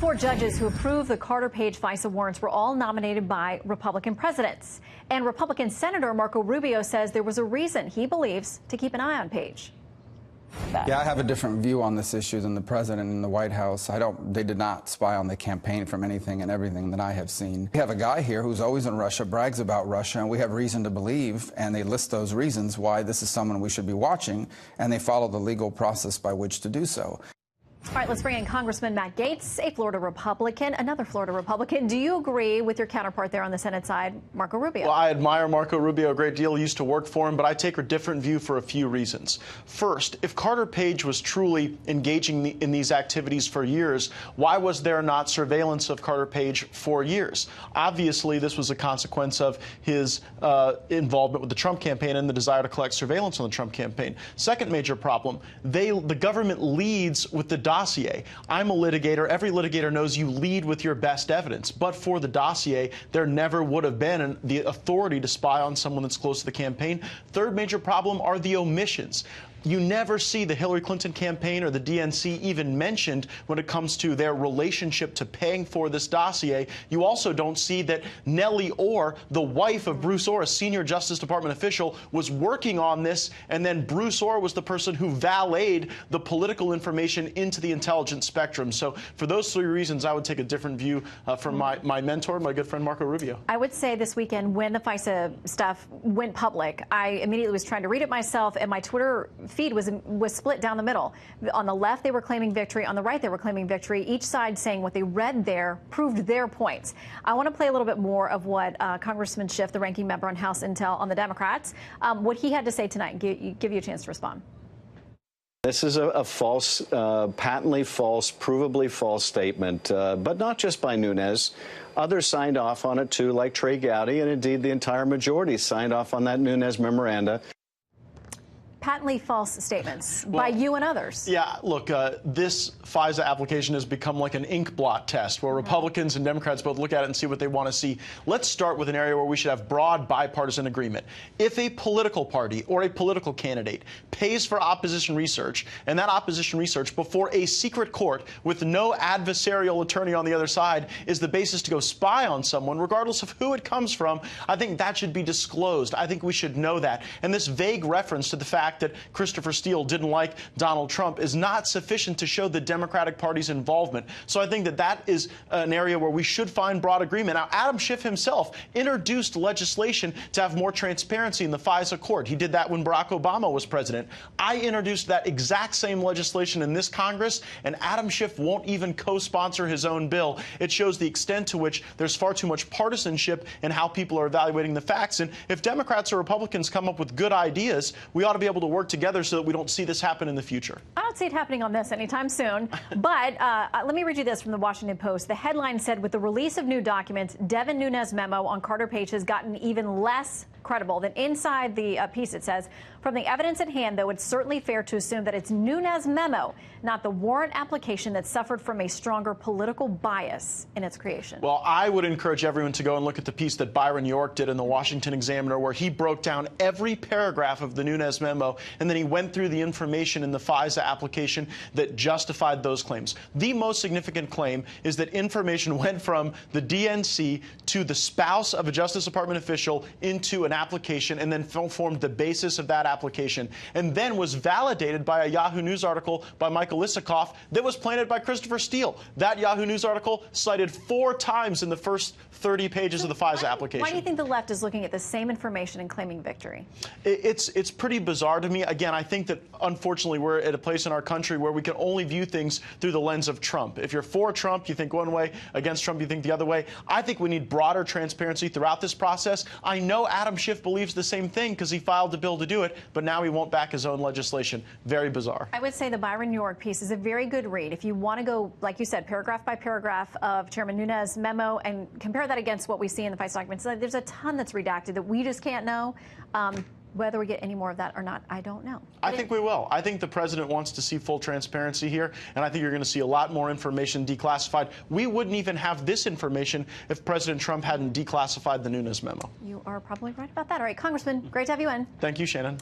Four judges who approved the Carter Page FISA warrants were all nominated by Republican presidents. And Republican Senator Marco Rubio says there was a reason he believes to keep an eye on Page. Yeah, I have a different view on this issue than the president and the White House. They did not spy on the campaign from anything and everything that I have seen. We have a guy here who's always in Russia, brags about Russia, and we have reason to believe, and they list those reasons why this is someone we should be watching, and they follow the legal process by which to do so. All right, let's bring in Congressman Matt Gaetz, a Florida Republican, another Florida Republican. Do you agree with your counterpart there on the Senate side, Marco Rubio? Well, I admire Marco Rubio a great deal. I used to work for him, but I take a different view for a few reasons. First, if Carter Page was truly engaging in these activities for years, why was there not surveillance of Carter Page for years? Obviously, this was a consequence of his involvement with the Trump campaign and the desire to collect surveillance on the Trump campaign. Second major problem, the government leads with the dossier. I'm a litigator. Every litigator knows you lead with your best evidence. But for the dossier, there never would have been the authority to spy on someone that's close to the campaign. Third major problem are the omissions. You never see the Hillary Clinton campaign or the DNC even mentioned when it comes to their relationship to paying for this dossier. You also don't see that Nellie Orr, the wife of Bruce Orr, a senior Justice Department official, was working on this, and then Bruce Orr was the person who valeted the political information into the intelligence spectrum. So for those three reasons, I would take a different view from my mentor, my good friend Marco Rubio. I would say this weekend when the FISA stuff went public, I immediately was trying to read it myself, and my Twitter feed was split down the middle. On the left, they were claiming victory. On the right, they were claiming victory. Each side saying what they read there proved their points. I want to play a little bit more of what Congressman Schiff, the ranking member on House Intel on the Democrats, what he had to say tonight. Give you a chance to respond. This is a false, patently false, provably false statement, but not just by Nunes. Others signed off on it, too, like Trey Gowdy, and indeed the entire majority signed off on that Nunes memoranda. Patently false statements by you and others. Yeah, look, this FISA application has become like an ink blot test where Republicans and Democrats both look at it and see what they want to see. Let's start with an area where we should have broad bipartisan agreement. If a political party or a political candidate pays for opposition research, and that opposition research before a secret court with no adversarial attorney on the other side is the basis to go spy on someone, regardless of who it comes from, I think that should be disclosed. I think we should know that. And this vague reference to the fact that Christopher Steele didn't like Donald Trump is not sufficient to show the Democratic Party's involvement. So I think that is an area where we should find broad agreement. Now, Adam Schiff himself introduced legislation to have more transparency in the FISA court. He did that when Barack Obama was president. I introduced that exact same legislation in this Congress, and Adam Schiff won't even co-sponsor his own bill. It shows the extent to which there's far too much partisanship in how people are evaluating the facts. And if Democrats or Republicans come up with good ideas, we ought to be able to work together so that we don't see this happen in the future. I don't see it happening on this anytime soon. But let me read you this from the Washington Post. The headline said, with the release of new documents, Devin Nunes' memo on Carter Page has gotten even less credible. Then inside the piece it says, from the evidence at hand, though, it's certainly fair to assume that it's Nunes' memo, not the warrant application, that suffered from a stronger political bias in its creation. Well, I would encourage everyone to go and look at the piece that Byron York did in the Washington Examiner, where he broke down every paragraph of the Nunes memo, and then he went through the information in the FISA application that justified those claims. The most significant claim is that information went from the DNC to the spouse of a Justice Department official into an application, and then formed the basis of that application, and then was validated by a Yahoo News article by Michael Isikoff that was planted by Christopher Steele. That Yahoo News article cited 4 times in the first 30 pages of the FISA application. Why do you think the left is looking at the same information and claiming victory? It's pretty bizarre to me. Again, I think that unfortunately we're at a place in our country where we can only view things through the lens of Trump. If you're for Trump, you think one way. Against Trump, you think the other way. I think we need broader transparency throughout this process. I know Adam Schiff believes the same thing because he filed the bill to do it, but now he won't back his own legislation. Very bizarre. I would say the Byron York piece is a very good read. If you want to go, like you said, paragraph by paragraph of Chairman Nunes' memo and compare that against what we see in the FISA documents, there's a ton that's redacted that we just can't know. Whether we get any more of that or not, I don't know. I think we will. I think the president wants to see full transparency here, and I think you're going to see a lot more information declassified. We wouldn't even have this information if President Trump hadn't declassified the Nunes memo. You are probably right about that. All right, Congressman, great to have you in. Thank you, Shannon.